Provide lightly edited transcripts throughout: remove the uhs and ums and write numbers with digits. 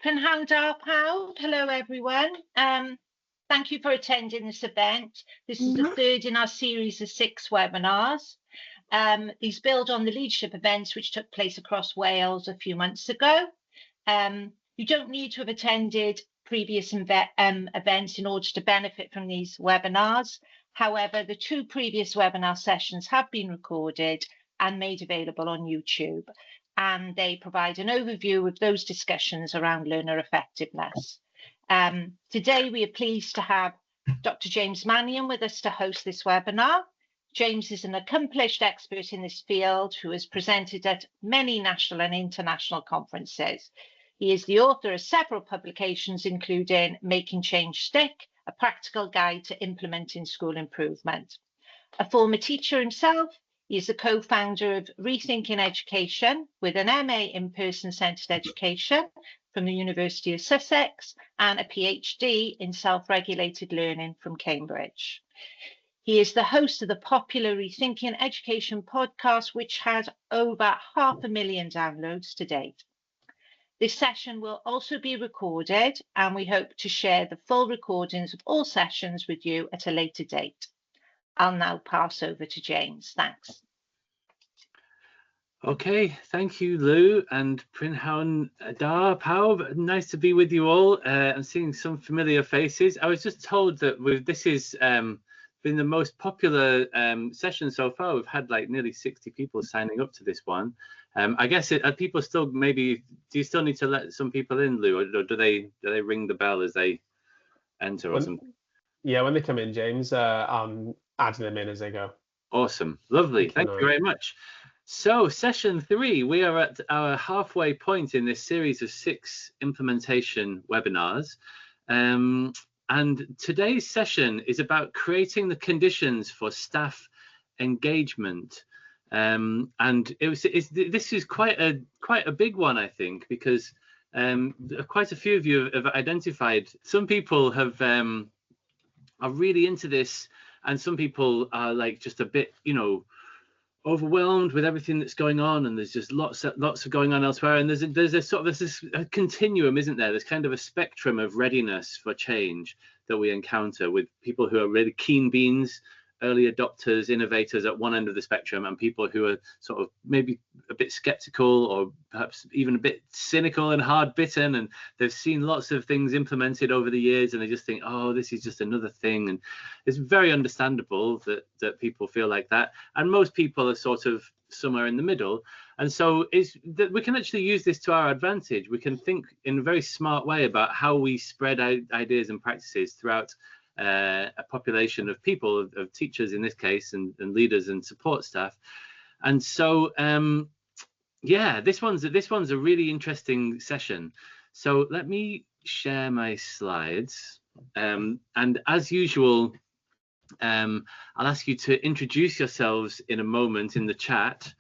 Prynhawn da pawb. Hello everyone. Thank you for attending this event. This is the third in our series of 6 webinars. These build on the leadership events which took place across Wales a few months ago. You don't need to have attended previous events in order to benefit from these webinars. However, the 2 previous webinar sessions have been recorded and made available on YouTube, and they provide an overview of those discussions around learner effectiveness. Today we are pleased to have Dr. James Mannion with us to host this webinar. James is an accomplished expert in this field who has presented at many national and international conferences. He is the author of several publications, including Making Change Stick, a practical guide to implementing school improvement. A former teacher himself, he is the co-founder of Rethinking Education with an MA in person-centred education from the University of Sussex and a PhD in self-regulated learning from Cambridge. He is the host of the popular Rethinking Education podcast, which has over 500,000 downloads to date. This session will also be recorded, and we hope to share the full recordings of all sessions with you at a later date. I'll now pass over to James. Thanks. Okay, thank you, Lou, and Prynhawn da pawb. Nice to be with you all. I'm seeing some familiar faces. I was just told that this has been the most popular session so far. We've had like nearly 60 people signing up to this one. I guess people still maybe. Do you still need to let some people in, Lou, or do they ring the bell as they enter or something? Yeah, when they come in, James, I'm adding them in as they go. Awesome, lovely. Thank you very much. So session 3, we are at our halfway point in this series of 6 implementation webinars. And today's session is about creating the conditions for staff engagement. And this is quite a big one, I think, because quite a few of you have identified. Some people are really into this, and some people are like just a bit, overwhelmed with everything that's going on, and there's just lots of going on elsewhere, and there's this continuum, isn't there? There's kind of a spectrum of readiness for change that we encounter with people who are really keen beans, early adopters, innovators at one end of the spectrum, and people who are sort of maybe a bit skeptical or perhaps even a bit cynical and hard bitten, and they've seen lots of things implemented over the years and they just think, oh, this is just another thing. And it's very understandable that people feel like that, and most people are sort of somewhere in the middle. And so we can actually use this to our advantage. We can think in a very smart way about how we spread out ideas and practices throughout a population of people, of teachers in this case, and leaders and support staff. And so yeah, this one's a really interesting session. So let me share my slides, and as usual, I'll ask you to introduce yourselves in a moment in the chat.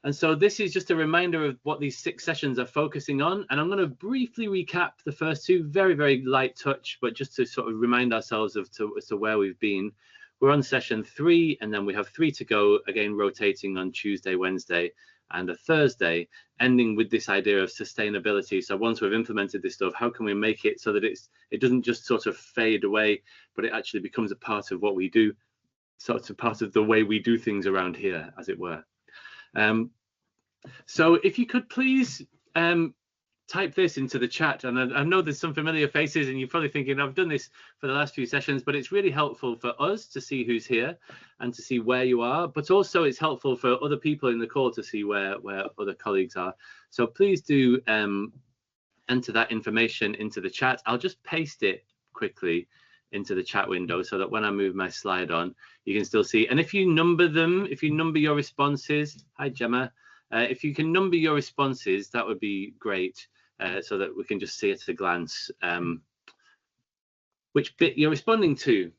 And so this is just a reminder of what these 6 sessions are focusing on. And I'm going to briefly recap the first 2, very, very light touch, but just to sort of remind ourselves as to where we've been. We're on session 3, and then we have 3 to go, again, rotating on Tuesday, Wednesday, and a Thursday, ending with this idea of sustainability. So once we've implemented this stuff, how can we make it so that it doesn't just sort of fade away, but it actually becomes a part of what we do, sort of part of the way we do things around here, as it were. So if you could please type this into the chat, and I know there's some familiar faces and you're probably thinking, I've done this for the last few sessions, but it's really helpful for us to see who's here and to see where you are, but also it's helpful for other people in the call to see where other colleagues are. So please do enter that information into the chat. I'll just paste it quickly into the chat window so that when I move my slide on, you can still see. And if you number them, if you number your responses, hi Gemma, if you can number your responses, that would be great, so that we can just see at a glance which bit you're responding to.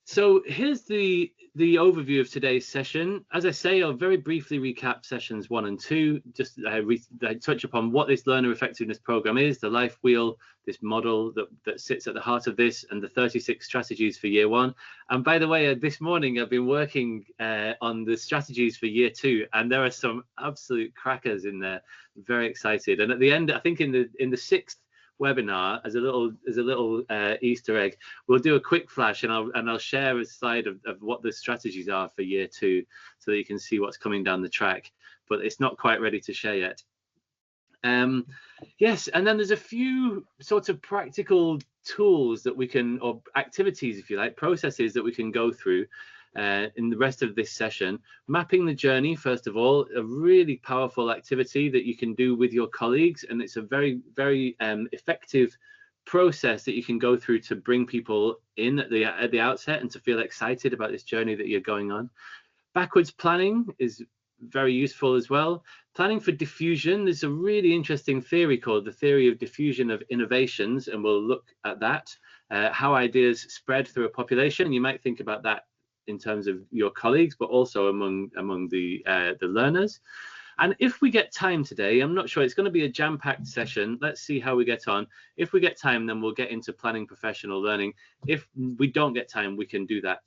So here's the the overview of today's session. As I say, I'll very briefly recap sessions 1 and 2, just touch upon what this learner effectiveness program is, the life wheel, this model that sits at the heart of this, and the 36 strategies for year 1. And by the way, this morning I've been working on the strategies for year 2, and there are some absolute crackers in there. I'm very excited. And at the end, I think in the 6th webinar, as a little Easter egg, we'll do a quick flash, and I'll share a slide of what the strategies are for year 2, so that you can see what's coming down the track. But it's not quite ready to share yet. Yes, and then there's a few sort of practical tools that we can, or activities, if you like, processes that we can go through in the rest of this session. Mapping the journey, first of all, a really powerful activity that you can do with your colleagues, and it's a very, very effective process that you can go through to bring people in at the outset and to feel excited about this journey that you're going on. Backwards planning is very useful as well. Planning for diffusion, there's a really interesting theory called the theory of diffusion of innovations, and we'll look at that, how ideas spread through a population. You might think about that in terms of your colleagues, but also among the learners. And if we get time today, I'm not sure, it's going to be a jam-packed session. Let's see how we get on. If we get time, then we'll get into planning professional learning. If we don't get time, we can do that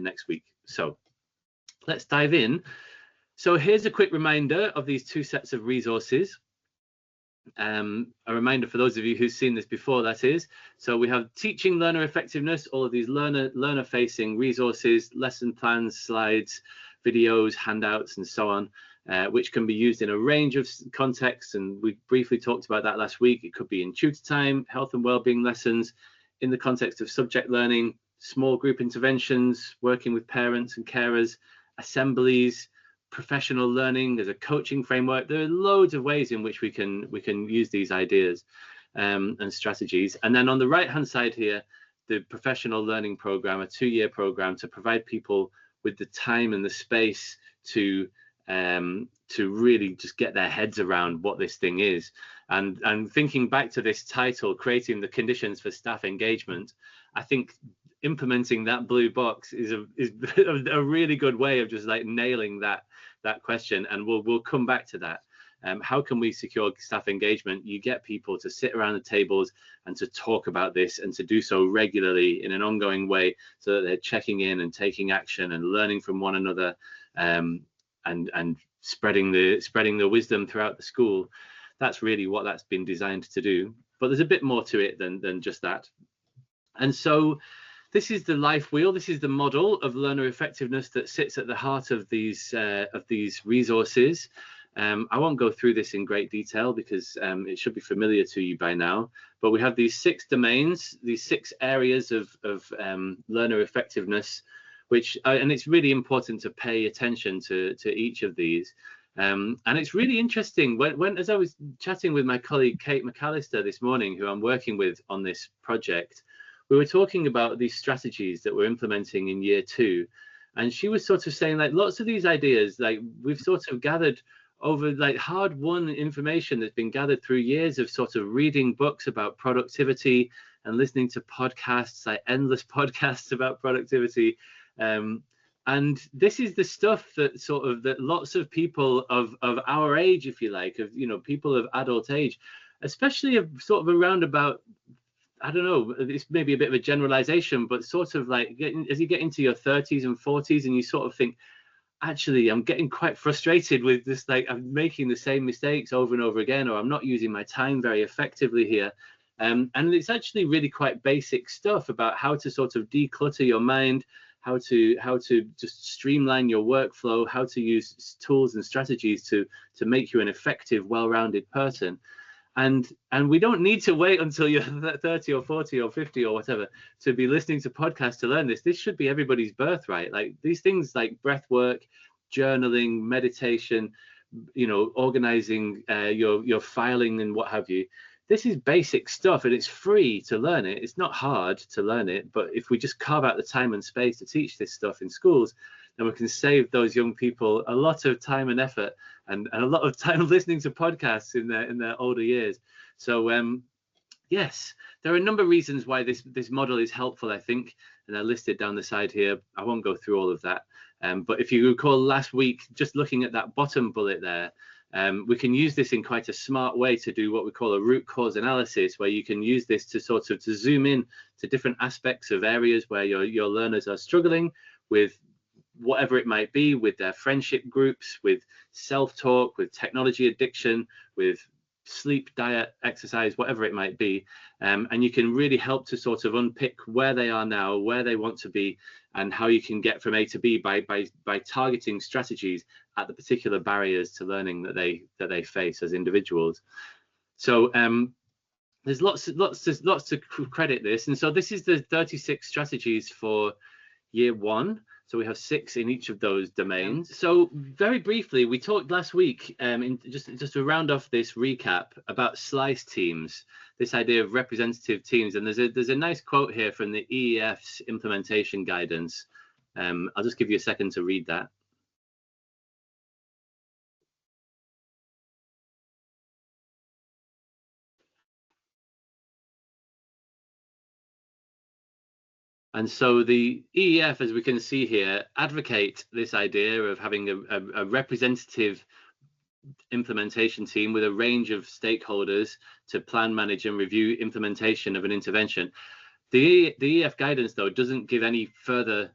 next week. So let's dive in. So here's a quick reminder of these 2 sets of resources. A reminder for those of you who've seen this before, that is. So we have teaching learner effectiveness, all of these learner facing resources, lesson plans, slides, videos, handouts, and so on, which can be used in a range of contexts. And we briefly talked about that last week. It could be in tutor time, health and wellbeing lessons, in the context of subject learning, small group interventions, working with parents and carers, assemblies, professional learning as a coaching framework. There are loads of ways in which we can use these ideas and strategies. And then on the right hand side here, the professional learning program, a 2-year program to provide people with the time and the space to really just get their heads around what this thing is. And thinking back to this title, creating the conditions for staff engagement, I think implementing that blue box is a really good way of just like nailing that question. And we'll come back to that. How can we secure staff engagement? You get people to sit around the tables and to talk about this, and to do so regularly in an ongoing way, so that they're checking in and taking action and learning from one another, and spreading the wisdom throughout the school. That's really what that's been designed to do. But there's a bit more to it than just that. And so this is the life wheel. This is the model of learner effectiveness that sits at the heart of these resources. I won't go through this in great detail because it should be familiar to you by now. But we have these 6 domains, these 6 areas of learner effectiveness, and it's really important to pay attention to each of these. And it's really interesting as I was chatting with my colleague Kate McAllister this morning, who I'm working with on this project. We were talking about these strategies that we're implementing in year 2, and she was sort of saying, like, lots of these ideas, like, we've sort of gathered over like hard-won information that's been gathered through years of sort of reading books about productivity and listening to podcasts, like endless podcasts about productivity. And this is the stuff that lots of people of our age, if you like, people of adult age, especially sort of around about, I don't know, it's maybe a bit of a generalization, but sort of like as you get into your 30s and 40s and you sort of think, actually, I'm getting quite frustrated with this, like I'm making the same mistakes over and over again, or I'm not using my time very effectively here. And it's actually really quite basic stuff about how to sort of declutter your mind, how to just streamline your workflow, how to use tools and strategies to make you an effective, well-rounded person. And we don't need to wait until you're 30 or 40 or 50 or whatever to be listening to podcasts to learn this. This should be everybody's birthright. Like these things like breath work, journaling, meditation, organizing your filing and what have you. This is basic stuff, and it's free to learn it. It's not hard to learn it, but if we just carve out the time and space to teach this stuff in schools, then we can save those young people a lot of time and effort and a lot of time listening to podcasts in their older years. So Yes, there are a number of reasons why this model is helpful, I think, and they're listed down the side here. I won't go through all of that, but if you recall last week, just looking at that bottom bullet there, we can use this in quite a smart way to do what we call a root cause analysis, where you can use this to sort of to zoom in to different aspects of areas where your learners are struggling with whatever it might be, with their friendship groups, with self-talk, with technology addiction, with sleep, diet, exercise, whatever it might be, and you can really help to sort of unpick where they are now, where they want to be, and how you can get from A to B by targeting strategies at the particular barriers to learning that they face as individuals. So there's lots to credit this, and so this is the 36 strategies for year 1. So we have 6 in each of those domains. So very briefly, we talked last week, just to round off this recap, about slice teams, this idea of representative teams. And there's a nice quote here from the EEF's implementation guidance. I'll just give you a second to read that. And so the EEF, as we can see here, advocate this idea of having a representative implementation team with a range of stakeholders to plan, manage, and review implementation of an intervention. The EEF guidance, though, doesn't give any further,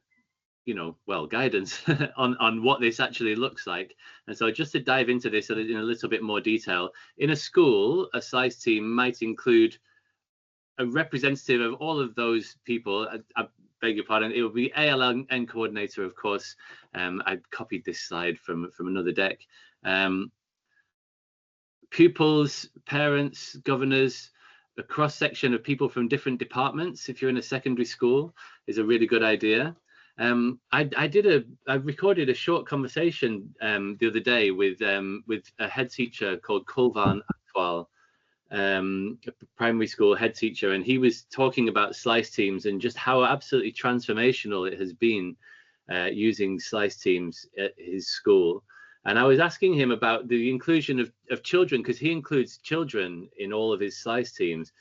guidance on what this actually looks like. And so just to dive into this in a little bit more detail, in a school, a slice team might include a representative of all of those people. I beg your pardon, it will be ALN coordinator, of course. I copied this slide from another deck. Pupils, parents, governors, a cross-section of people from different departments, if you're in a secondary school, is a really good idea. I recorded a short conversation the other day with a head teacher called Creu'r, a primary school head teacher, and he was talking about slice teams and just how absolutely transformational it has been using slice teams at his school. And I was asking him about the inclusion of children, because he includes children in all of his slice teams.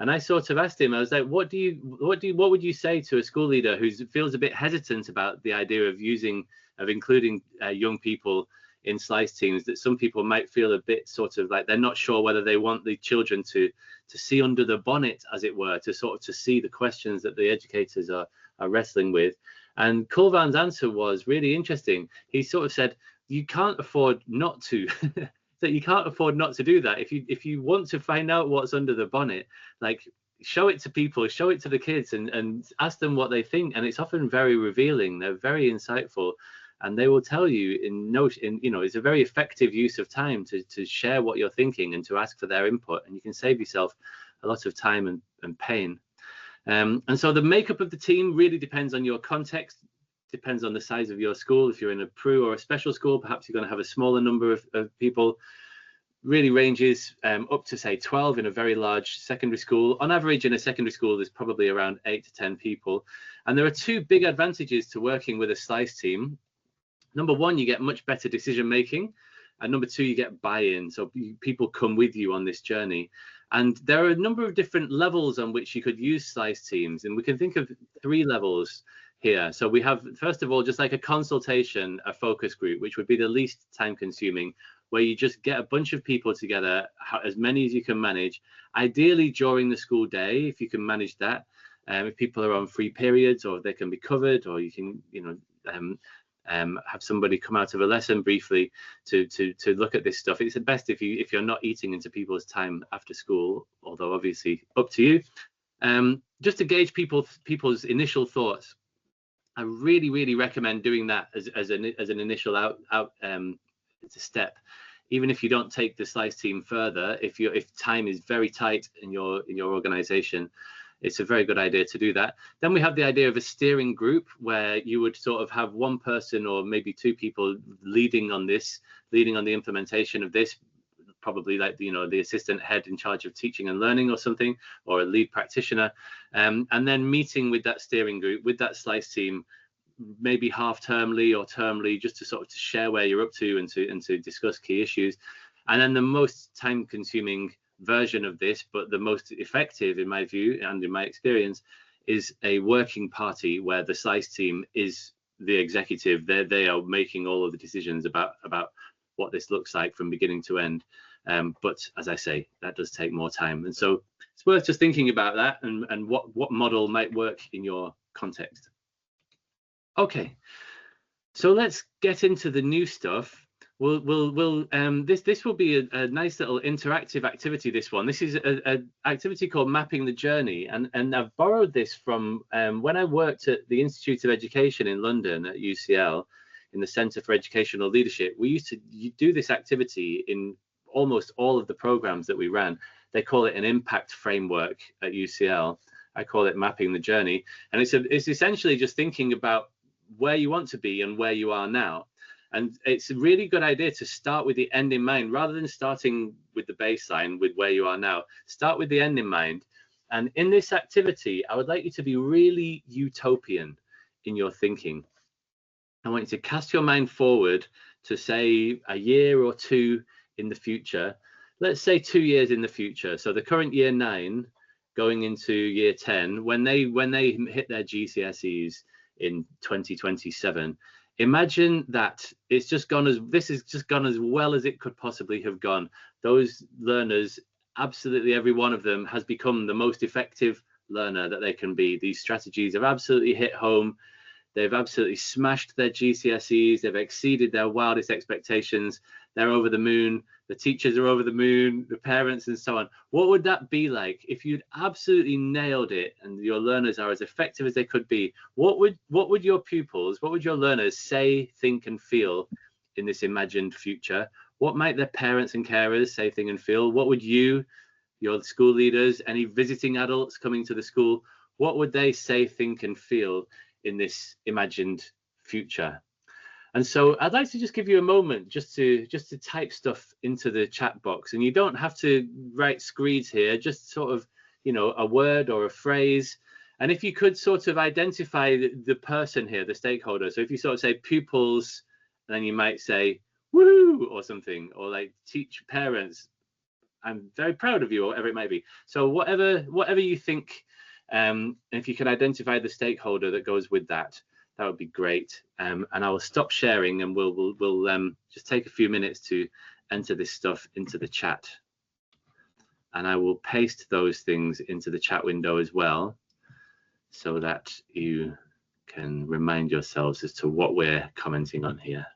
And I sort of asked him, I was like, what would you say to a school leader who feels a bit hesitant about the idea of including young people in slice teams, that some people might feel a bit sort of like they're not sure whether they want the children to see under the bonnet, as it were, to sort of to see the questions that the educators are wrestling with. And Creu'r's answer was really interesting. He sort of said, you can't afford not to. That you can't afford not to do that. If you want to find out what's under the bonnet, like, show it to people, show it to the kids, and ask them what they think. And it's often very revealing. They're very insightful, and they will tell you it's a very effective use of time to share what you're thinking and to ask for their input. And you can save yourself a lot of time and pain. And so the makeup of the team really depends on your context, depends on the size of your school. If you're in a PRU or a special school, perhaps you're going to have a smaller number of people. Really ranges up to, say, 12 in a very large secondary school. On average, in a secondary school, there's probably around 8 to 10 people. And there are 2 big advantages to working with a slice team. Number 1, you get much better decision making. And number 2, you get buy-in. So people come with you on this journey. And there are a number of different levels on which you could use slice teams. And we can think of 3 levels here. So we have, first of all, just like a consultation, a focus group, which would be the least time consuming, where you just get a bunch of people together, as many as you can manage, ideally during the school day, if you can manage that. If people are on free periods, or they can be covered, or you can, have somebody come out of a lesson briefly to look at this stuff. It's the best if you're not eating into people's time after school, although obviously up to you. Just to gauge people's initial thoughts. I really recommend doing that as an initial step, even if you don't take the slice team further. If time is very tight in your organization, it's a very good idea to do that. Then we have the idea of a steering group, where you would sort of have one person or maybe 2 people leading on the implementation of this, probably like the assistant head in charge of teaching and learning or something, or a lead practitioner, and then meeting with that steering group, with that slice team, maybe half-termly or termly, just to sort of to share where you're up to and to discuss key issues. And then the most time-consuming version of this, but the most effective in my view and in my experience is a working party where the slice team is the executive. They are making all of the decisions about what this looks like from beginning to end. But as I say, that does take more time, and so it's worth just thinking about that and what model might work in your context. Okay, so let's get into the new stuff. This will be a nice little interactive activity. This is an activity called Mapping the Journey, and I've borrowed this from when I worked at the Institute of Education in London at UCL in the Centre for Educational Leadership. We used to do this activity in almost all of the programs that we ran. They call it an impact framework at UCL. I call it Mapping the Journey, and it's essentially just thinking about where you want to be and where you are now. And it's a really good idea to start with the end in mind, rather than starting with the baseline with where you are now. Start with the end in mind. And in this activity, I would like you to be really utopian in your thinking. I want you to cast your mind forward to, say, a year or two in the future. Let's say 2 years in the future. So the current year 9 going into year 10, when they hit their GCSEs in 2027. Imagine that this has just gone as well as it could possibly have gone. Those learners, absolutely every one of them, has become the most effective learner that they can be. These strategies have absolutely hit home. They've absolutely smashed their GCSEs. They've exceeded their wildest expectations. They're over the moon. The teachers are over the moon, the parents and so on. What would that be like if you'd absolutely nailed it and your learners are as effective as they could be? What would your pupils, what would your learners say, think and feel in this imagined future? What might their parents and carers say, think and feel? What would you, your school leaders, any visiting adults coming to the school, what would they say, think and feel in this imagined future? And so I'd like to just give you a moment just to type stuff into the chat box, and you don't have to write screeds here, just sort of, you know, a word or a phrase. And if you could sort of identify the person here, the stakeholder. So if you sort of say pupils, then you might say woo or something, or like teach parents, I'm very proud of you, or whatever it might be. So whatever you think, and if you can identify the stakeholder that goes with that, that would be great. And I will stop sharing, and we'll just take a few minutes to enter this stuff into the chat. And I will paste those things into the chat window as well, so that you can remind yourselves as to what we're commenting on here.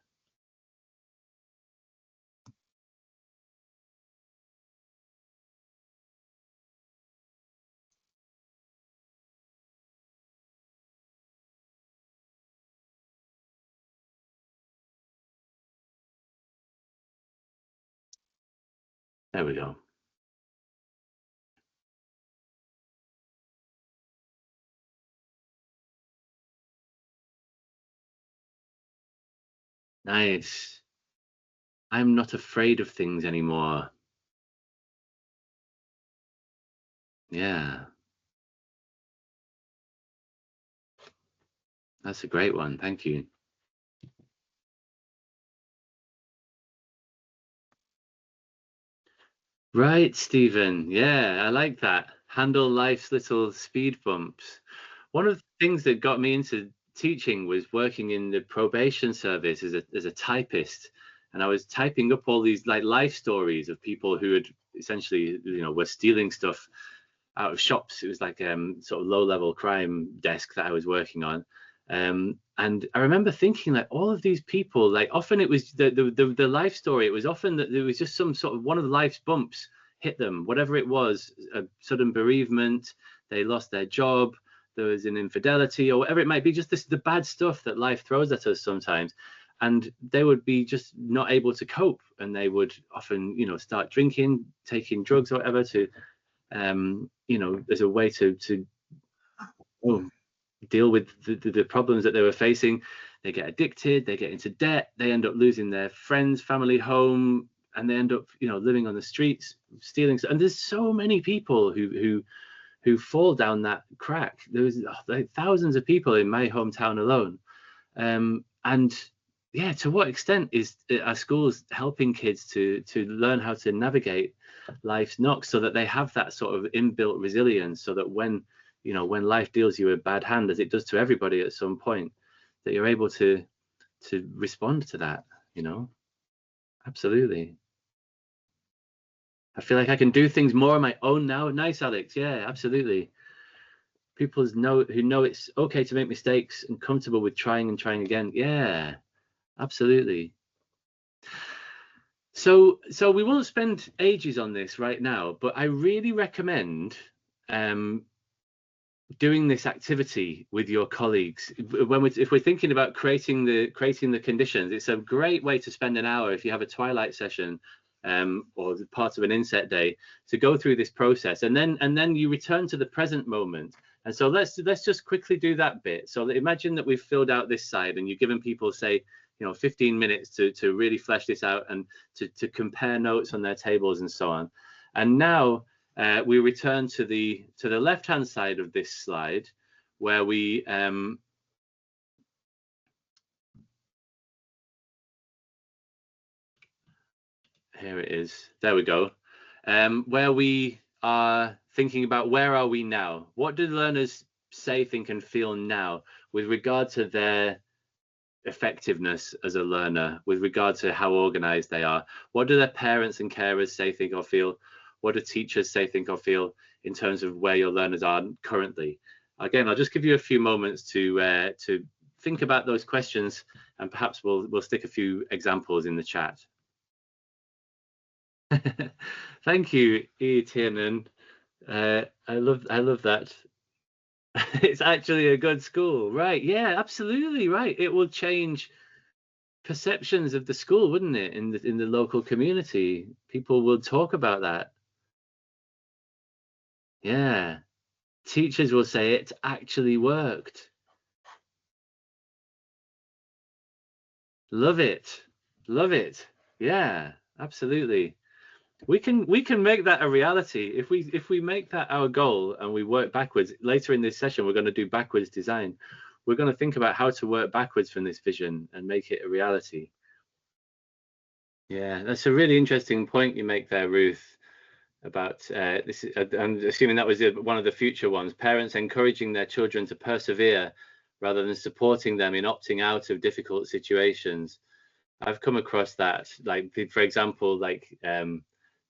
There we go. Nice. I'm not afraid of things anymore. Yeah. That's a great one. Thank you. Right, Stephen. Yeah, I like that. Handle life's little speed bumps. One of the things that got me into teaching was working in the probation service as a typist, and I was typing up all these like life stories of people who had essentially, you know, were stealing stuff out of shops. It was like sort of low-level crime desk that I was working on. And I remember thinking, like, all of these people, like, often it was the life story. It was often that there was just some sort of one of life's bumps hit them, whatever it was, a sudden bereavement, they lost their job, there was an infidelity, or whatever it might be, just the bad stuff that life throws at us sometimes. And they would be just not able to cope, and they would often, you know, start drinking, taking drugs or whatever to, you know, as a way to deal with the problems that they were facing. They get addicted, they get into debt, they end up losing their friends, family, home, and they end up, you know, living on the streets, stealing. And there's so many people who fall down that crack. There was like thousands of people in my hometown alone, and yeah, to what extent is our schools helping kids to learn how to navigate life's knocks, so that they have that sort of inbuilt resilience, so that when life deals you a bad hand, as it does to everybody at some point, that you're able to respond to that. Absolutely. I feel like I can do things more on my own now. Nice, Alex. Yeah, absolutely. People who know it's okay to make mistakes and comfortable with trying and trying again. Yeah, absolutely. So we won't spend ages on this right now, but I really recommend doing this activity with your colleagues. If we're thinking about creating the conditions, it's a great way to spend an hour if you have a twilight session or part of an inset day, to go through this process, and then you return to the present moment. And so let's just quickly do that bit. So imagine that we've filled out this side, and you've given people, say, 15 minutes to really flesh this out and to compare notes on their tables and so on. And now we return to the left hand side of this slide, where we here it is, there we go, where we are thinking about where are we now, what do learners say, think and feel now with regard to their effectiveness as a learner, with regard to how organized they are. What do their parents and carers say, think or feel? What do teachers say, think or feel in terms of where your learners are currently? Again, I'll just give you a few moments to think about those questions, and perhaps we'll stick a few examples in the chat. Thank you, Tiernan. I love that. It's actually a good school, right? Yeah, absolutely right. It will change perceptions of the school, wouldn't it, in the local community? People will talk about that. Yeah, teachers will say it actually worked. Love it, love it. Yeah, absolutely. We can make that a reality if we make that our goal and we work backwards. Later in this session, we're going to do backwards design. We're going to think about how to work backwards from this vision and make it a reality. Yeah, that's a really interesting point you make there, Ruth, about this. I'm assuming that was one of the future ones. Parents encouraging their children to persevere rather than supporting them in opting out of difficult situations. I've come across that, like, for example, like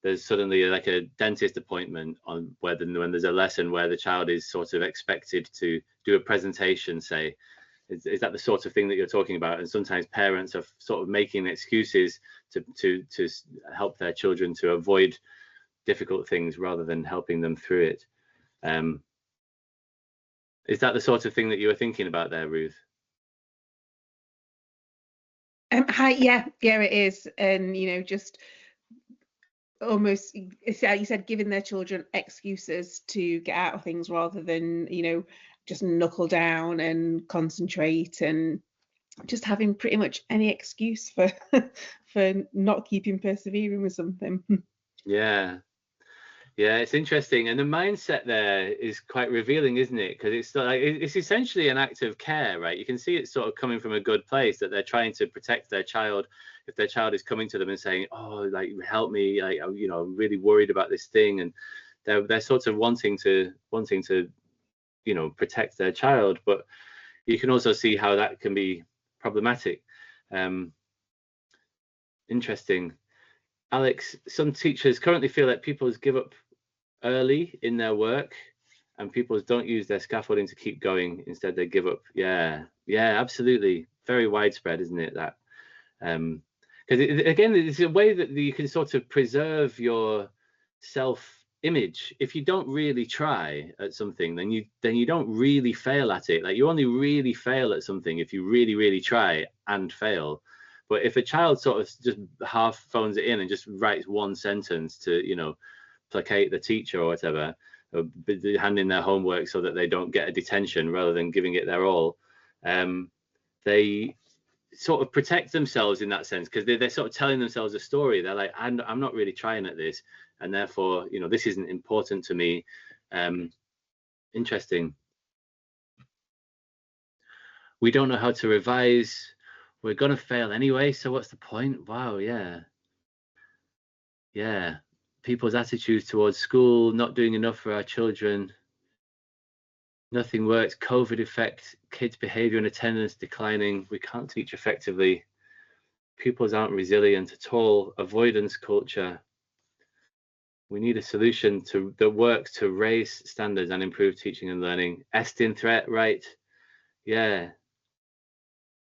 there's suddenly like a dentist appointment on when there's a lesson where the child is sort of expected to do a presentation, say. Is that the sort of thing that you're talking about? And sometimes parents are sort of making excuses to help their children to avoid difficult things rather than helping them through it. Is that the sort of thing that you were thinking about there, Ruth? Hi, yeah, it is. And just almost, you said, giving their children excuses to get out of things rather than just knuckle down and concentrate, and just having pretty much any excuse for not keeping persevering with something. Yeah, it's interesting, and the mindset there is quite revealing, isn't it? Because it's essentially an act of care, right? You can see it's sort of coming from a good place, that they're trying to protect their child. If their child is coming to them and saying, "Oh, like, help me, like, I'm really worried about this thing," and they're sort of wanting to protect their child, but you can also see how that can be problematic. Interesting. Alex, some teachers currently feel that pupils give up early in their work and pupils don't use their scaffolding to keep going. Instead, they give up. Yeah, absolutely. Very widespread, isn't it? That because again, it's a way that you can sort of preserve your self-image. If you don't really try at something, then you don't really fail at it. Like, you only really fail at something if you really try and fail. But if a child sort of just half phones it in and just writes one sentence to placate the teacher or whatever, or handing their homework so that they don't get a detention rather than giving it their all, they sort of protect themselves in that sense, because they're sort of telling themselves a story. They're like, I'm not really trying at this, and therefore this isn't important to me. Interesting. We don't know how to revise we're going to fail anyway, so what's the point? Wow, yeah. Yeah, people's attitudes towards school, not doing enough for our children. Nothing works. COVID effect, kids' behavior and attendance declining. We can't teach effectively. Pupils aren't resilient at all. Avoidance culture. We need a solution that works to raise standards and improve teaching and learning. Estin threat, right? Yeah.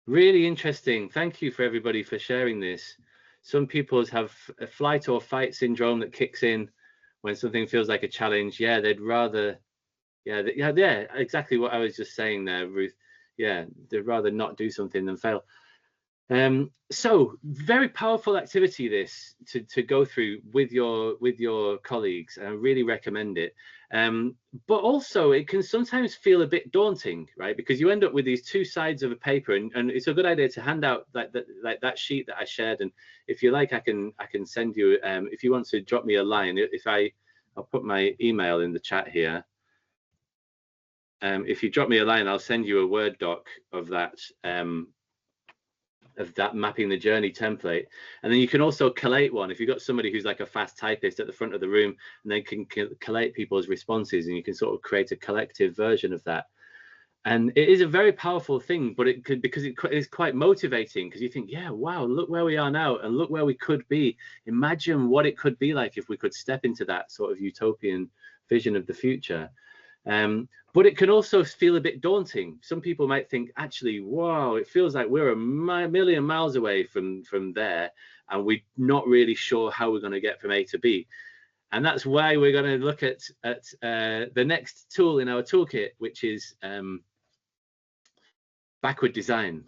Really interesting. Thank you for everybody for sharing this. Some pupils have a flight or fight syndrome that kicks in when something feels like a challenge. Yeah, they'd rather, yeah, exactly what I was just saying there, Ruth. Yeah, they'd rather not do something than fail. So very powerful activity this to go through with your colleagues. I really recommend it. But also it can sometimes feel a bit daunting, right? Because you end up with these two sides of a paper, and it's a good idea to hand out like that sheet that I shared. And if you like, I can send you, if you want to drop me a line, I'll put my email in the chat here. If you drop me a line, I'll send you a Word doc of that mapping the journey template. And then you can also collate one if you've got somebody who's like a fast typist at the front of the room, and they can collate people's responses, and you can sort of create a collective version of that. And it is a very powerful thing, but it could, because it's quite motivating, because you think, yeah, wow, look where we are now and look where we could be. Imagine what it could be like if we could step into that sort of utopian vision of the future. But it can also feel a bit daunting. Some people might think, actually, wow, it feels like we're a million miles away from there, and we're not really sure how we're going to get from A to B. And that's why we're going to look at the next tool in our toolkit, which is backward design.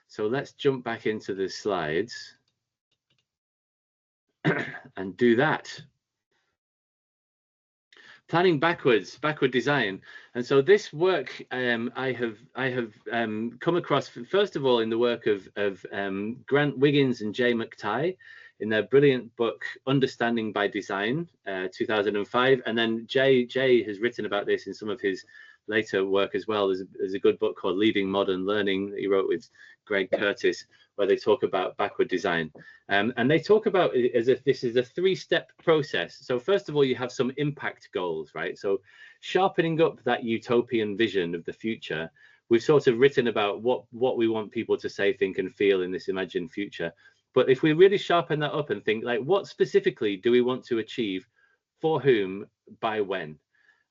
So let's jump back into the slides and do that. Planning backward design. And so this work I have come across, first of all, in the work of Grant Wiggins and Jay McTighe in their brilliant book Understanding by Design, 2005. And then Jay has written about this in some of his later work as well. There's a good book called Leading Modern Learning that he wrote with Greg Curtis, where they talk about backward design. And they talk about it as if this is a three-step process. So first of all, you have some impact goals, right? So sharpening up that utopian vision of the future. We've sort of written about what we want people to say, think, and feel in this imagined future. But if we really sharpen that up and think, like, what specifically do we want to achieve, for whom, by when?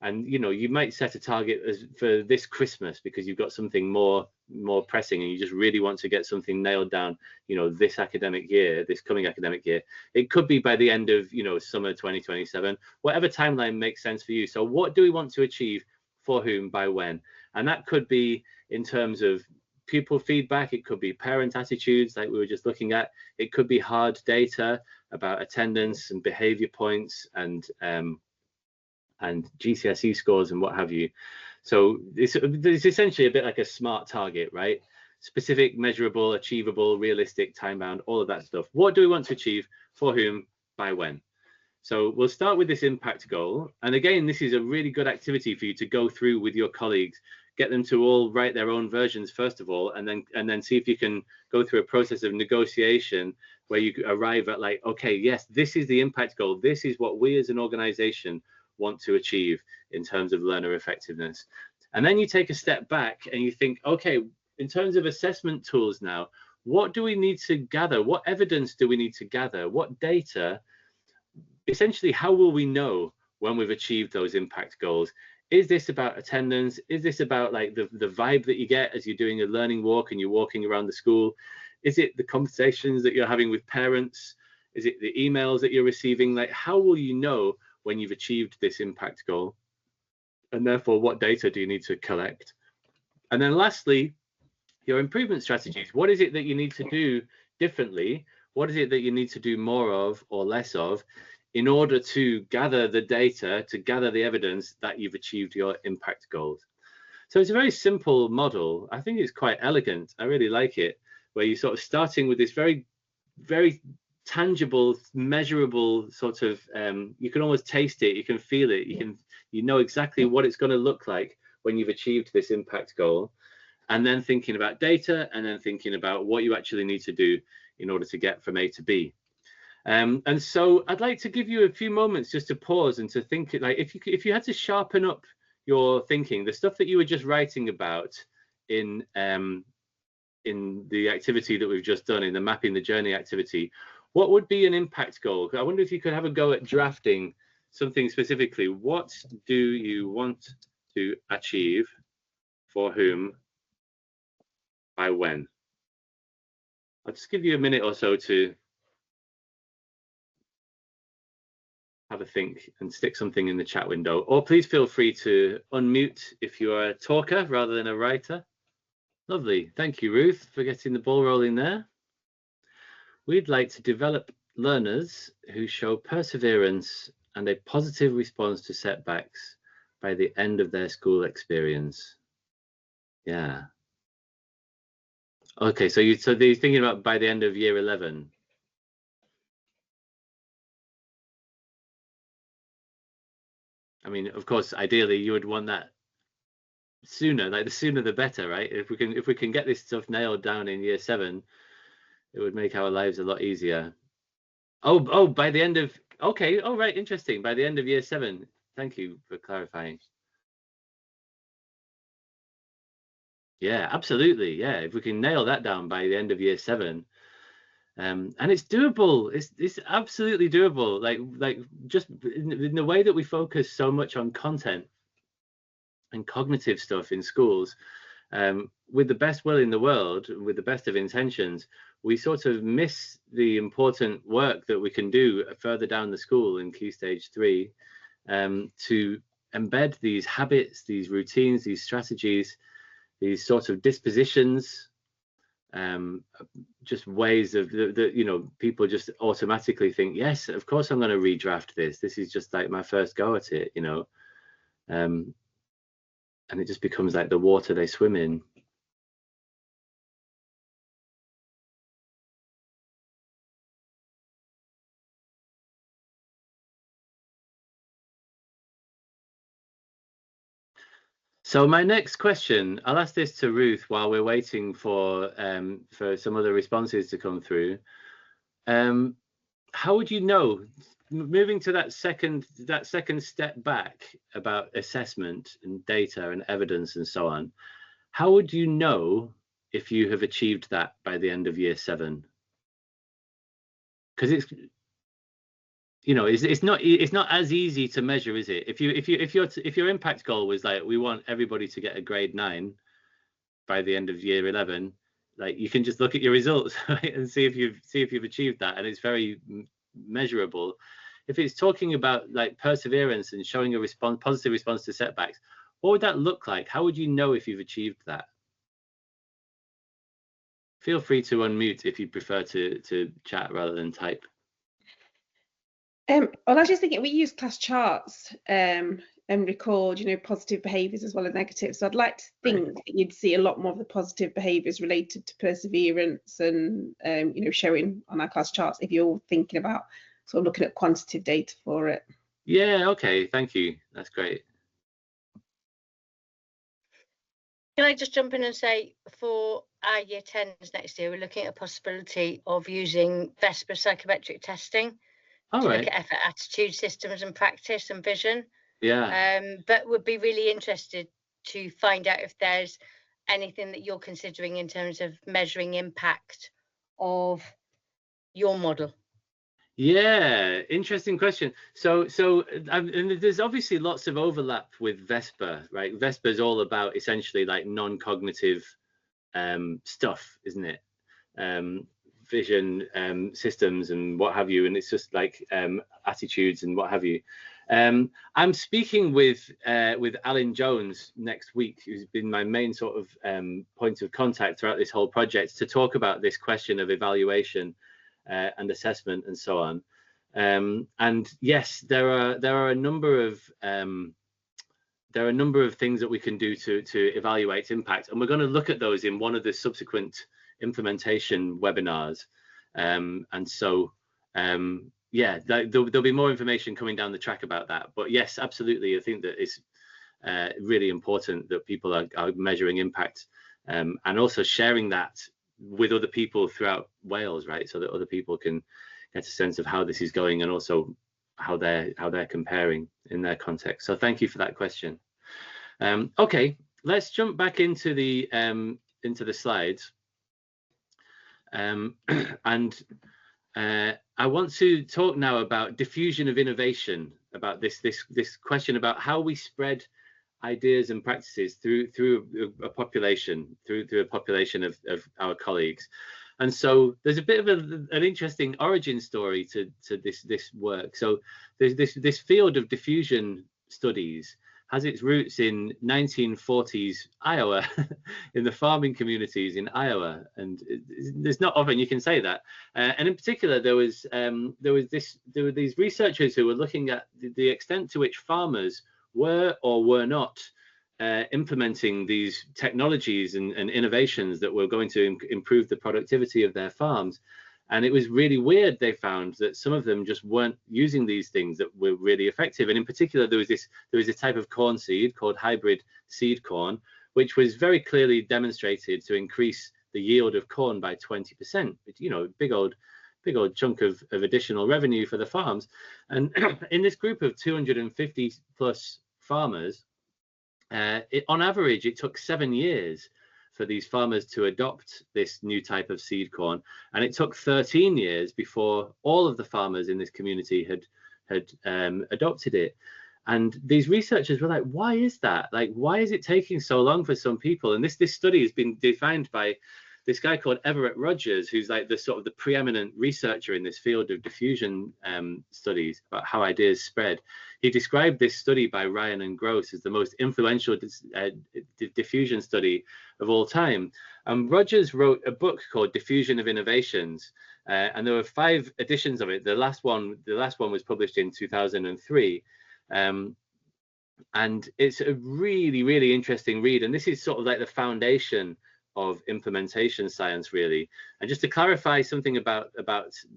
And you might set a target for this Christmas because you've got something more pressing, and you just really want to get something nailed down, this academic year, this coming academic year. It could be by the end of summer 2027, whatever timeline makes sense for you. So what do we want to achieve, for whom, by when? And that could be in terms of pupil feedback, it could be parent attitudes like we were just looking at, it could be hard data about attendance and behavior points and GCSE scores and what have you. So it's essentially a bit like a SMART target, right? Specific, measurable, achievable, realistic, time-bound, all of that stuff. What do we want to achieve, for whom, by when? So we'll start with this impact goal. And again, this is a really good activity for you to go through with your colleagues, get them to all write their own versions first of all, and then see if you can go through a process of negotiation where you arrive at like, okay, yes, this is the impact goal. This is what we as an organization want to achieve in terms of learner effectiveness. And then you take a step back and you think, okay, in terms of assessment tools now, what do we need to gather? What evidence do we need to gather? What data? Essentially, how will we know when we've achieved those impact goals? Is this about attendance? Is this about like the vibe that you get as you're doing a learning walk and you're walking around the school? Is it the conversations that you're having with parents? Is it the emails that you're receiving? Like, how will you know when you've achieved this impact goal? And therefore, what data do you need to collect? And then lastly, your improvement strategies. What is it that you need to do differently? What is it that you need to do more of or less of in order to gather the data, to gather the evidence that you've achieved your impact goals? So it's a very simple model. I think it's quite elegant. I really like it, where you're sort of starting with this very, very tangible, measurable sort of, you can almost taste it, you can feel it, you know exactly what it's going to look like when you've achieved this impact goal. and then thinking about data, and then thinking about what you actually need to do in order to get from A to B. And so I'd like to give you a few moments just to pause and to think, like, if you had to sharpen up your thinking, the stuff that you were just writing about in the activity that we've just done, in the mapping the journey activity, what would be an impact goal? I wonder if you could have a go at drafting something specifically. What do you want to achieve, for whom, by when? I'll just give you a minute or so to have a think and stick something in the chat window, or please feel free to unmute if you are a talker rather than a writer. Lovely. Thank you, Ruth, for getting the ball rolling there. We'd like to develop learners who show perseverance and a positive response to setbacks by the end of their school experience. Yeah. Okay, so you're thinking about by the end of year 11. I mean, of course, ideally you would want that sooner, like the sooner the better, right? If we can get this stuff nailed down in year 7, it would make our lives a lot easier. Oh, by the end of, okay, all right, interesting. By the end of year 7. Thank you for clarifying. Yeah, absolutely. Yeah, if we can nail that down by the end of year 7, and it's doable. It's absolutely doable. Like just in the way that we focus so much on content and cognitive stuff in schools, with the best will in the world, with the best of intentions, we sort of miss the important work that we can do further down the school in Key Stage 3, to embed these habits, these routines, these strategies, these sorts of dispositions, just ways of people just automatically think, yes, of course I'm going to redraft this. This is just like my first go at it, and it just becomes like the water they swim in. So my next question, I'll ask this to Ruth while we're waiting for some other responses to come through. How would you know, moving to that second step back about assessment and data and evidence and so on, how would you know if you have achieved that by the end of year 7? Because it's not as easy to measure, is it? If your impact goal was like, we want everybody to get a grade 9 by the end of year 11, like you can just look at your results, right, and see if you've achieved that, and it's very measurable. If it's talking about like perseverance and showing a positive response to setbacks, what would that look like? How would you know if you've achieved that? Feel free to unmute if you prefer to chat rather than type. Well, I was just thinking, we use class charts and record, positive behaviours as well as negatives. So I'd like to think that you'd see a lot more of the positive behaviours related to perseverance and, showing on our class charts if you're thinking about sort of looking at quantitative data for it. Yeah, okay, thank you. That's great. Can I just jump in and say, for our year 10s next year, we're looking at a possibility of using VESPA psychometric testing to look at effort, attitude, systems and practice and vision. Yeah. But would be really interested to find out if there's anything that you're considering in terms of measuring impact of your model. Yeah, interesting question. So and there's obviously lots of overlap with VESPA, right? VESPA is all about essentially like non-cognitive stuff, isn't it? Vision, systems and what have you, and it's just like attitudes and what have you. I'm speaking with Alan Jones next week, who's been my main sort of point of contact throughout this whole project, to talk about this question of evaluation and assessment and so on. And yes, there are a number of things that we can do to evaluate impact, and we're going to look at those in one of the subsequent implementation webinars. And so yeah, there'll be more information coming down the track about that. But yes, absolutely, I think that it's really important that people are measuring impact and also sharing that with other people throughout Wales, right? So that other people can get a sense of how this is going and also how they're comparing in their context. So thank you for that question. Okay, let's jump back into the slides. I want to talk now about diffusion of innovation, about this question about how we spread ideas and practices through a population, through a population of our colleagues. And so there's a bit of an interesting origin story to this work. So there's this field of diffusion studies has its roots in 1940s Iowa, in the farming communities in Iowa, and there's not often you can say that. And in particular, there were these researchers who were looking at the extent to which farmers were or were not implementing these technologies and innovations that were going to improve the productivity of their farms. And it was really weird, they found, that some of them just weren't using these things that were really effective. And in particular, there was a type of corn seed called hybrid seed corn, which was very clearly demonstrated to increase the yield of corn by 20%. You know, big old chunk of additional revenue for the farms. And in this group of 250 plus farmers, on average, it took 7 years for these farmers to adopt this new type of seed corn, and it took 13 years before all of the farmers in this community had adopted it. And these researchers were like, why is that? Like, why is it taking so long for some people? And this study has been defined by this guy called Everett Rogers, who's like the preeminent researcher in this field of diffusion studies about how ideas spread. He described this study by Ryan and Gross as the most influential diffusion study of all time. Rogers wrote a book called Diffusion of Innovations, and there were 5 editions of it. The last one was published in 2003. And it's a really, really interesting read. And this is sort of like the foundation of implementation science, really. And just to clarify something about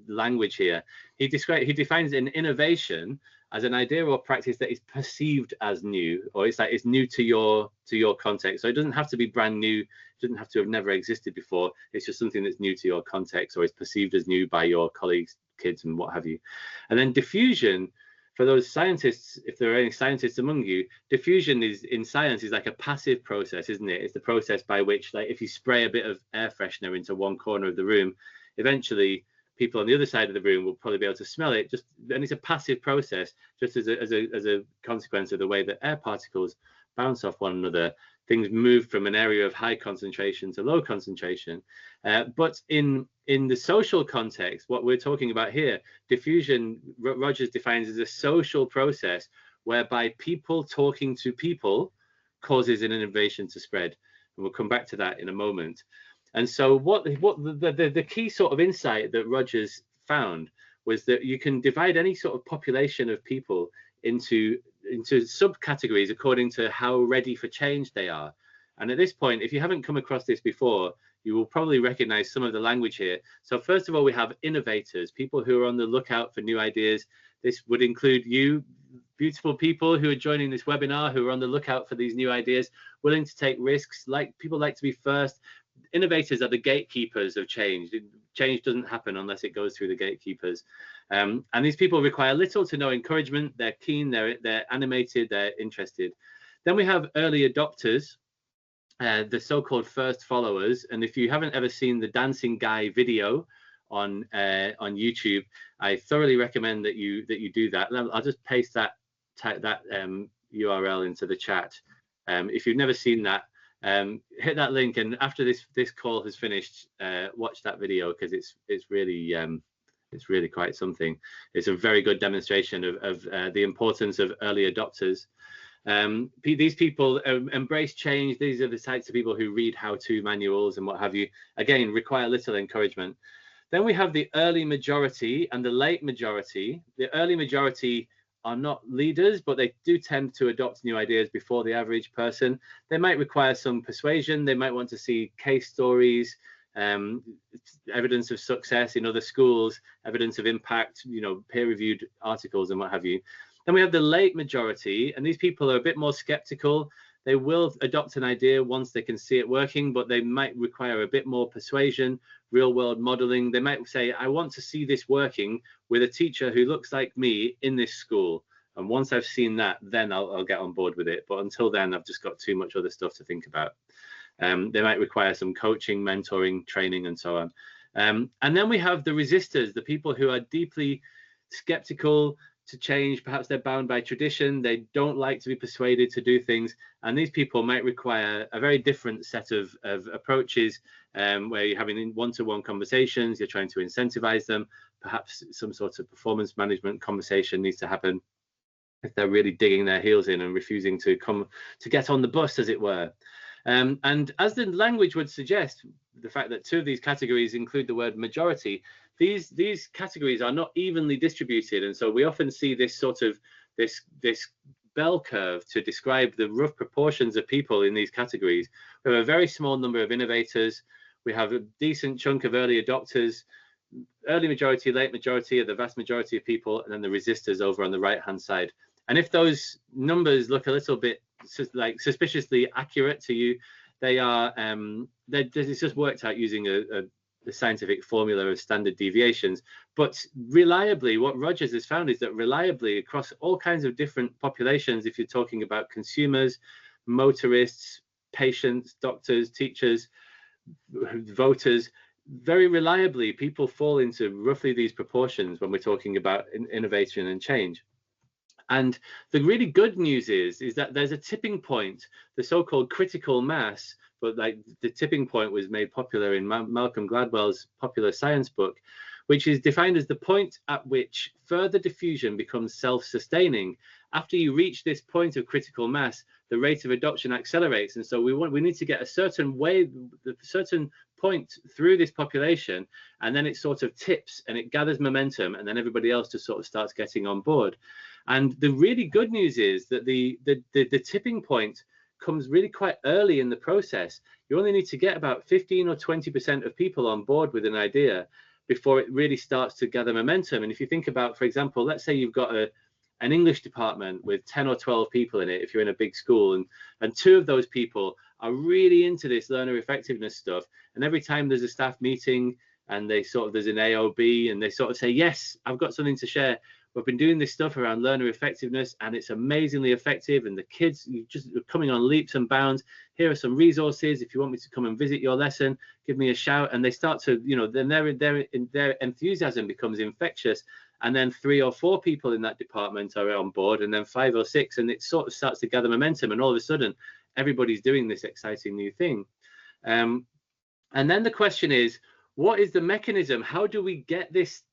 language here, he defines an innovation as an idea or practice that is perceived as new, or it's new to your context. So it doesn't have to be brand new, it doesn't have to have never existed before. It's just something that's new to your context, or is perceived as new by your colleagues, kids, and what have you. And then diffusion, for those scientists, if there are any scientists among you, diffusion in science is like a passive process, isn't it? It's the process by which, like, if you spray a bit of air freshener into one corner of the room, eventually people on the other side of the room will probably be able to smell it. And it's a passive process, just as a consequence of the way that air particles bounce off one another. Things move from an area of high concentration to low concentration. But in the social context, what we're talking about here, diffusion, Rogers defines as a social process whereby people talking to people causes an innovation to spread. And we'll come back to that in a moment. And so what the key sort of insight that Rogers found was that you can divide any sort of population of people into subcategories according to how ready for change they are. And at this point, if you haven't come across this before, you will probably recognize some of the language here. So first of all, we have innovators, people who are on the lookout for new ideas. This would include you, beautiful people who are joining this webinar, who are on the lookout for these new ideas, willing to take risks, people like to be first. Innovators are the gatekeepers of change. Change doesn't happen unless it goes through the gatekeepers. And these people require little to no encouragement. They're keen, they're animated, they're interested. Then we have early adopters, the so-called first followers. And if you haven't ever seen the dancing guy video on YouTube, I thoroughly recommend that you do that. I'll just paste that URL into the chat. If you've never seen that, hit that link, and after this call has finished, watch that video, because it's really quite something. It's a very good demonstration of the importance of early adopters. These people embrace change. These are the types of people who read how-to manuals and what have you. Again, require little encouragement. Then we have the early majority and the late majority. The early majority are not leaders, but they do tend to adopt new ideas before the average person. They might require some persuasion. They might want to see case stories, evidence of success in other schools, evidence of impact, peer-reviewed articles and what have you. Then we have the late majority, and these people are a bit more skeptical. They will adopt an idea once they can see it working, but they might require a bit more persuasion, real world modeling. They might say, I want to see this working with a teacher who looks like me in this school. And once I've seen that, then I'll get on board with it. But until then, I've just got too much other stuff to think about. They might require some coaching, mentoring, training, and so on. And then we have the resistors, the people who are deeply skeptical to change. Perhaps they're bound by tradition. They don't like to be persuaded to do things. And these people might require a very different set of approaches, where you're having one-to-one conversations, you're trying to incentivize them. Perhaps some sort of performance management conversation needs to happen if they're really digging their heels in and refusing to get on the bus, as it were. And as the language would suggest, the fact that two of these categories include the word majority, these categories are not evenly distributed, and so we often see this sort of this bell curve to describe the rough proportions of people in these categories. We have a very small number of innovators, we have a decent chunk of early adopters, early majority, late majority are the vast majority of people, and then the resistors over on the right hand side. And if those numbers look a little bit like suspiciously accurate to you, they are it's just worked out using a scientific formula of standard deviations. But reliably, what Rogers has found is that reliably across all kinds of different populations, if you're talking about consumers, motorists, patients, doctors, teachers, voters, very reliably people fall into roughly these proportions when we're talking about innovation and change. And the really good news is that there's a tipping point, the so-called critical mass, but like the tipping point was made popular in Malcolm Gladwell's popular science book, which is defined as the point at which further diffusion becomes self-sustaining. After you reach this point of critical mass, the rate of adoption accelerates. And so we need to get a certain point through this population, and then it sort of tips and it gathers momentum, and then everybody else just sort of starts getting on board. And the really good news is that the tipping point comes really quite early in the process. You only need to get about 15 or 20% of people on board with an idea before it really starts to gather momentum. And if you think about, for example, let's say you've got an English department with 10 or 12 people in it, if you're in a big school, and two of those people are really into this learner effectiveness stuff, and every time there's a staff meeting and there's an AOB and they sort of say, yes, I've got something to share. We've been doing this stuff around learner effectiveness and it's amazingly effective, and the kids just are coming on leaps and bounds. Here are some resources. If you want me to come and visit your lesson, give me a shout. And they start to, then their enthusiasm becomes infectious. And then 3 or 4 people in that department are on board, and then 5 or 6, and it sort of starts to gather momentum. And all of a sudden, everybody's doing this exciting new thing. And then the question is, what is the mechanism? How do we get this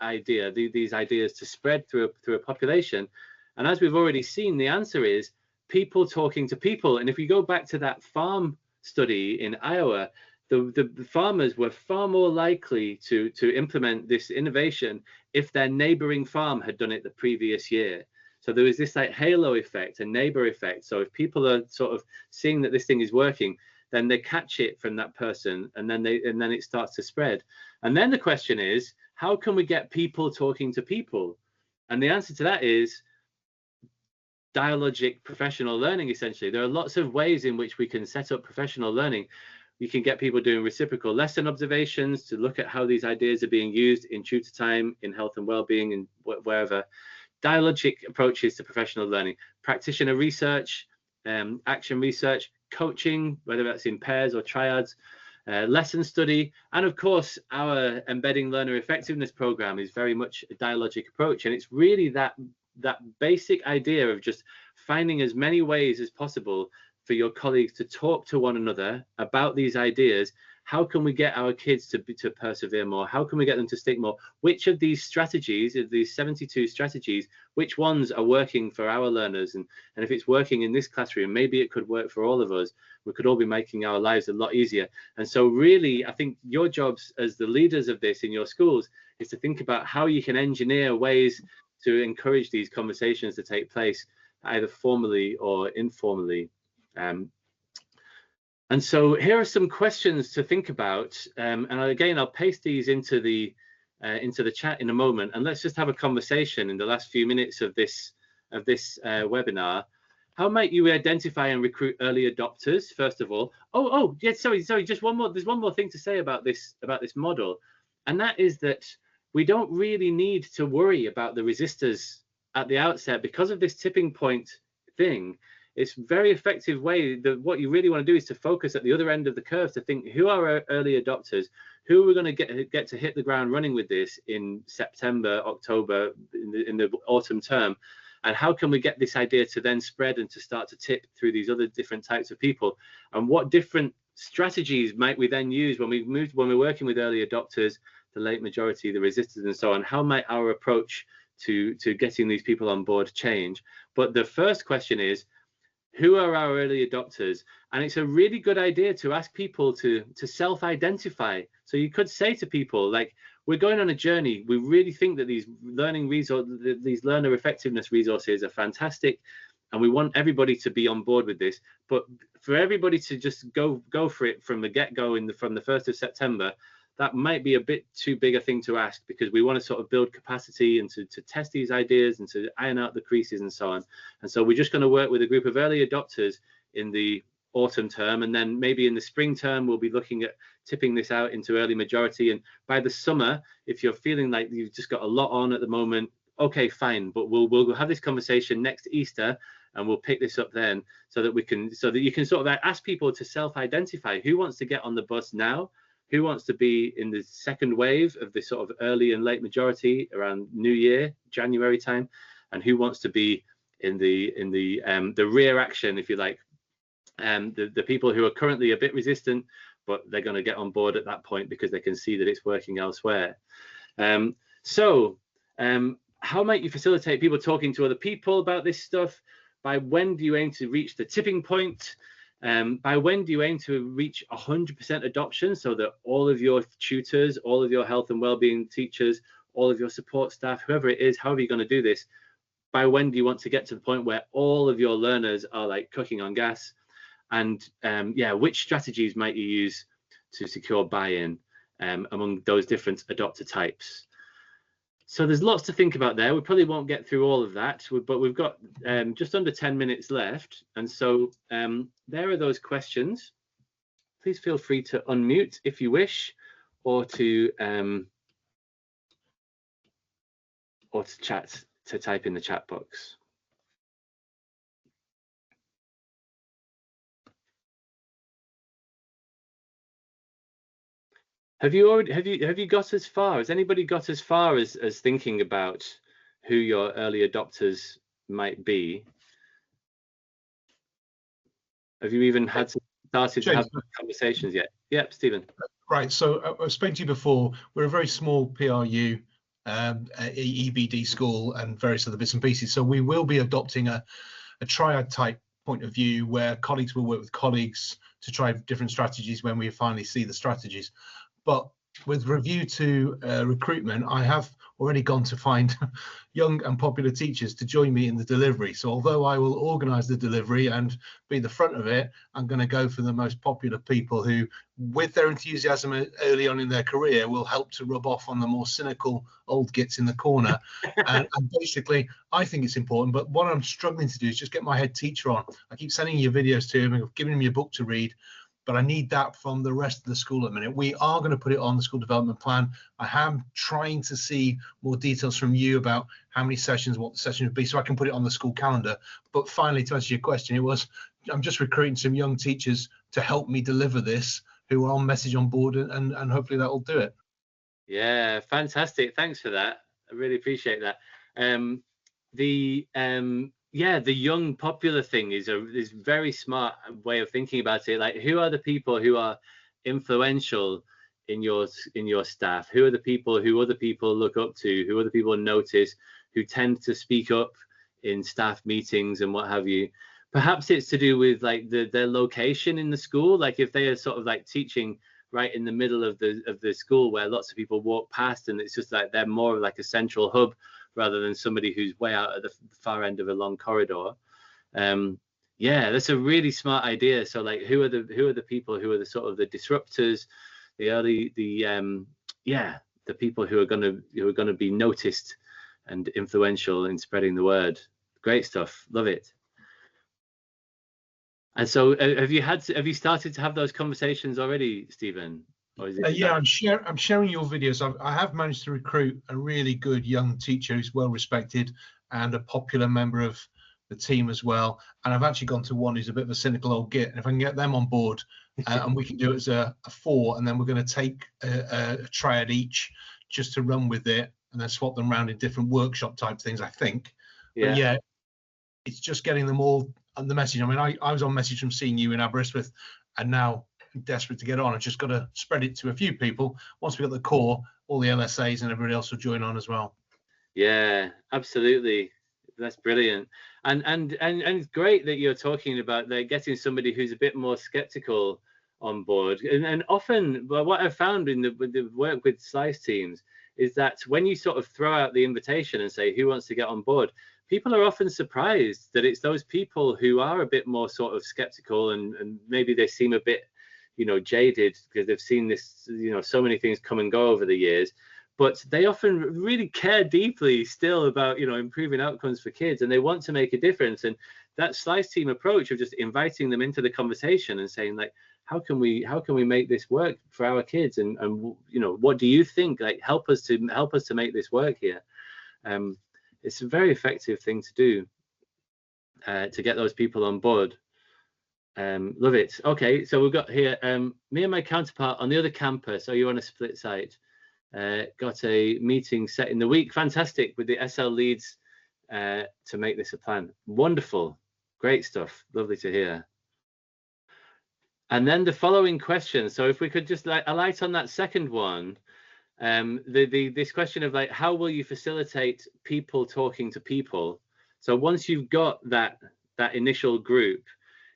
idea, these ideas to spread through a population? And as we've already seen, the answer is people talking to people. And if we go back to that farm study in Iowa, the farmers were far more likely to implement this innovation if their neighboring farm had done it the previous year. So there was this like halo effect, a neighbor effect. So if people are sort of seeing that this thing is working, then they catch it from that person, and then it starts to spread. And then the question is, how can we get people talking to people? And the answer to that is dialogic professional learning, essentially. There are lots of ways in which we can set up professional learning. You can get people doing reciprocal lesson observations to look at how these ideas are being used in tutor time, in health and well-being, and wherever. Dialogic approaches to professional learning, practitioner research, action research, coaching, whether that's in pairs or triads, lesson study, and of course our embedding learner effectiveness program is very much a dialogic approach. And it's really that basic idea of just finding as many ways as possible for your colleagues to talk to one another about these ideas. How can we get our kids to persevere more? How can we get them to stick more? Which of these strategies, of these 72 strategies, which ones are working for our learners? And if it's working in this classroom, maybe it could work for all of us. We could all be making our lives a lot easier. And so really, I think your jobs as the leaders of this in your schools is to think about how you can engineer ways to encourage these conversations to take place, either formally or informally. And so here are some questions to think about, and again I'll paste these into the chat in a moment, and let's just have a conversation in the last few minutes of this webinar. How might you identify and recruit early adopters, first of all? Oh, yeah, sorry, just one more. There's one more thing to say about this model, and that is that we don't really need to worry about the resistors at the outset because of this tipping point thing. It's a very effective way. What you really want to do is to focus at the other end of the curve, to think, who are our early adopters? Who are we going to get to hit the ground running with this in September, October, in the autumn term? And how can we get this idea to then spread and to start to tip through these other different types of people? And what different strategies might we then use when we're working with early adopters, the late majority, the resistors, and so on? How might our approach to getting these people on board change? But the first question is, who are our early adopters? And it's a really good idea to ask people to self-identify. So you could say to people, like, we're going on a journey. We really think that these these learner effectiveness resources are fantastic, and we want everybody to be on board with this. But for everybody to just go for it from the get-go from the 1st of September, that might be a bit too big a thing to ask, because we want to sort of build capacity and to test these ideas and to iron out the creases and so on. And so we're just going to work with a group of early adopters in the autumn term, and then maybe in the spring term we'll be looking at tipping this out into early majority. And by the summer, if you're feeling like you've just got a lot on at the moment, okay, fine, but we'll have this conversation next Easter, and we'll pick this up then, so that you can sort of ask people to self-identify who wants to get on the bus now, who wants to be in the second wave of this sort of early and late majority around New Year, January time, and who wants to be in the rear action, if you like, the people who are currently a bit resistant, but they're going to get on board at that point because they can see that it's working elsewhere. How might you facilitate people talking to other people about this stuff? By when do you aim to reach the tipping point? By when do you aim to reach 100% adoption, so that all of your tutors, all of your health and wellbeing teachers, all of your support staff, whoever it is, however you're going to do this, by when do you want to get to the point where all of your learners are like cooking on gas? And which strategies might you use to secure buy-in among those different adopter types? So there's lots to think about there. We probably won't get through all of that, but we've got just under 10 minutes left. And so there are those questions. Please feel free to unmute if you wish, or to type in the chat box. Have you got as far? Has anybody got as far as thinking about who your early adopters might be? Have you even started to have conversations yet? Yep, Stephen. Right. So I spoke to you before. We're a very small PRU, EBD school, and various other bits and pieces. So we will be adopting a triad type point of view, where colleagues will work with colleagues to try different strategies when we finally see the strategies. But with review to recruitment, I have already gone to find young and popular teachers to join me in the delivery. So although I will organise the delivery and be the front of it, I'm going to go for the most popular people who, with their enthusiasm early on in their career, will help to rub off on the more cynical old gits in the corner. and basically, I think it's important. But what I'm struggling to do is just get my head teacher on. I keep sending you videos to him and giving him a book to read, but I need that from the rest of the school at the minute. We are going to put it on the school development plan. I am trying to see more details from you about how many sessions, what the session would be, so I can put it on the school calendar. But finally, to answer your question, I'm just recruiting some young teachers to help me deliver this, who are on message on board, and hopefully that will do it. Yeah, fantastic. Thanks for that. I really appreciate that. The young popular thing is a very smart way of thinking about it. Like, who are the people who are influential in your staff? Who are the people who other people look up to? Who other people notice? Who tend to speak up in staff meetings and what have you? Perhaps it's to do with like their location in the school. Like if they are sort of like teaching right in the middle of the school where lots of people walk past, and it's just like they're more of like a central hub, rather than somebody who's way out at the far end of a long corridor. Yeah, that's a really smart idea. So like, who are the people who are the sort of the disruptors, the people who are going to be noticed and influential in spreading the word. Great stuff. Love it. And so have you started to have those conversations already, Stephen? Or is it yeah, I'm sharing your videos. I have managed to recruit a really good young teacher who's well respected and a popular member of the team as well. And I've actually gone to one who's a bit of a cynical old git. And if I can get them on board, and we can do it as a 4, and then we're going to take a triad each just to run with it, and then swap them around in different workshop type things, I think. Yeah. But yeah, it's just getting them all on the message. I mean, I was on message from seeing you in Aberystwyth, and now I'm desperate to get on. I've just got to spread it to a few people. Once we've got the core, all the LSAs and everybody else will join on as well. Yeah, absolutely. That's brilliant. And it's great that you're talking about getting somebody who's a bit more skeptical on board. And often, well, what I've found in the work with slice teams is that when you sort of throw out the invitation and say, who wants to get on board, people are often surprised that it's those people who are a bit more sort of skeptical, and maybe they seem a bit, jaded because they've seen this, so many things come and go over the years. But they often really care deeply still about, improving outcomes for kids, and they want to make a difference. And that slice team approach of just inviting them into the conversation and saying, like, how can we make this work for our kids? And what do you think? Like, help us to make this work here. It's a very effective thing to do to get those people on board. Love it. Okay, so we've got here me and my counterpart on the other campus. Are you on a split site? Got a meeting set in the week. Fantastic, with the SL leads to make this a plan. Wonderful, great stuff. Lovely to hear. And then the following question. So if we could just alight on that second one, this question of how will you facilitate people talking to people? So once you've got that initial group,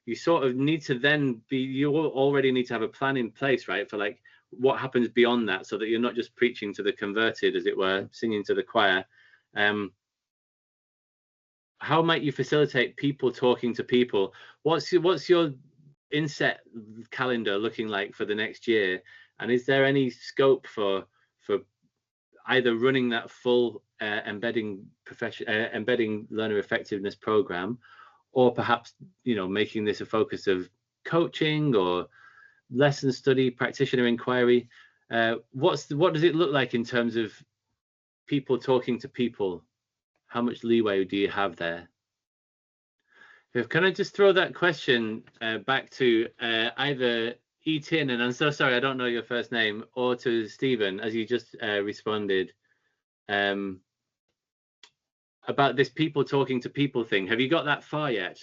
you sort of need to then you already need to have a plan in place, right, for what happens beyond that, so that you're not just preaching to the converted, as it were, singing to the choir. How might you facilitate people talking to people? What's your inset calendar looking like for the next year? And is there any scope for either running that full embedding learner effectiveness program, or perhaps making this a focus of coaching or lesson study, practitioner inquiry? What does it look like in terms of people talking to people? How much leeway do you have there? Can I just throw that question back to either Etin, and I'm so sorry, I don't know your first name, or to Stephen, as you just responded about this people talking to people thing. Have you got that far yet?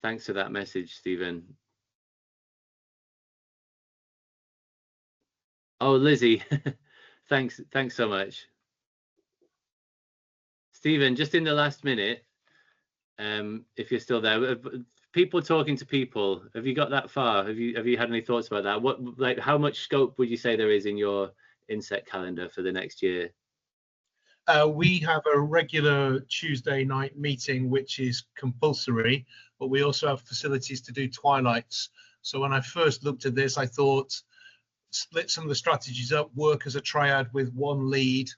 Thanks for that message, Stephen. Oh, Lizzie, thanks so much. Stephen, just in the last minute, if you're still there, people talking to people, have you got that far? Have you had any thoughts about that? How much scope would you say there is in your inset calendar for the next year? We have a regular Tuesday night meeting, which is compulsory, but we also have facilities to do twilights. So when I first looked at this, I thought, split some of the strategies up, work as a triad with one lead,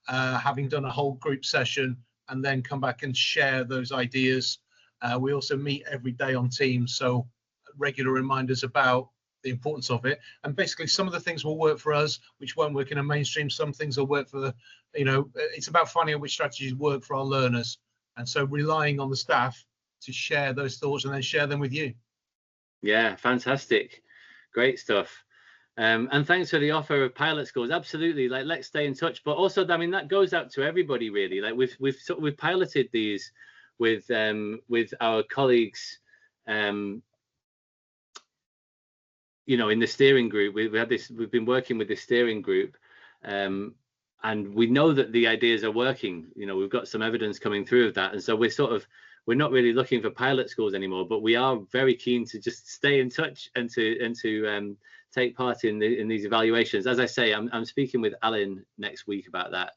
having done a whole group session, and then come back and share those ideas. We also meet every day on Teams, so regular reminders about the importance of it. And basically, some of the things will work for us, which won't work in a mainstream. Some things will work for it's about finding out which strategies work for our learners. And so relying on the staff to share those thoughts and then share them with you. Yeah, fantastic. Great stuff. And thanks for the offer of pilot schools. Absolutely, let's stay in touch. But also, I mean, that goes out to everybody really. We've piloted these with our colleagues, in the steering group. We've been working with the steering group, and we know that the ideas are working. We've got some evidence coming through of that, and so we're not really looking for pilot schools anymore, but we are very keen to just stay in touch and to take part in these evaluations. As I say, I'm speaking with Alan next week about that,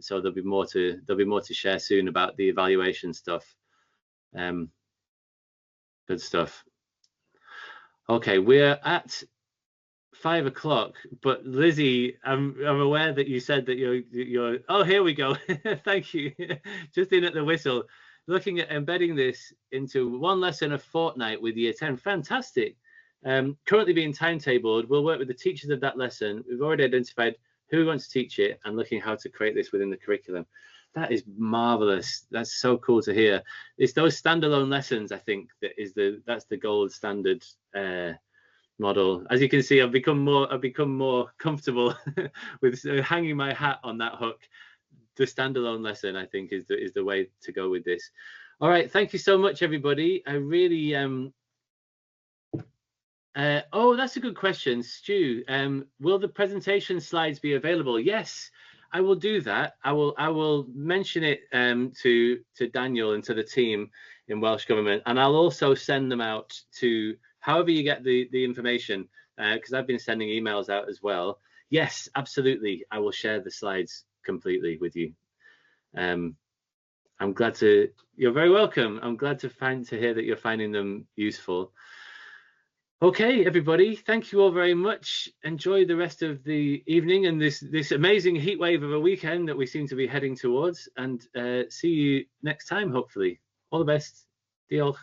so there'll be more to share soon about the evaluation stuff. Good stuff. Okay, we're at 5 o'clock, but Lizzie, I'm aware that you said that you're oh, here we go. Thank you. Just in at the whistle, looking at embedding this into one lesson a fortnight with year 10. Fantastic. Currently being timetabled. We'll work with the teachers of that lesson. We've already identified who wants to teach it and looking how to create this within the curriculum. That is marvelous. That's so cool to hear. It's those standalone lessons, I think, that's the gold standard model. As you can see, I've become more comfortable with hanging my hat on that hook. The standalone lesson, I think, is the way to go with this. All right, thank you so much, everybody. I really oh, that's a good question, Stu. Will the presentation slides be available? Yes, I will do that. I will mention it to Daniel and to the team in Welsh Government, and I'll also send them out to however you get the information, because I've been sending emails out as well. Yes, absolutely. I will share the slides completely with you. I'm glad to. You're very welcome. I'm glad to hear that you're finding them useful. Okay, everybody, thank you all very much. Enjoy the rest of the evening and this amazing heat wave of a weekend that we seem to be heading towards, and see you next time, hopefully. All the best. Diolch.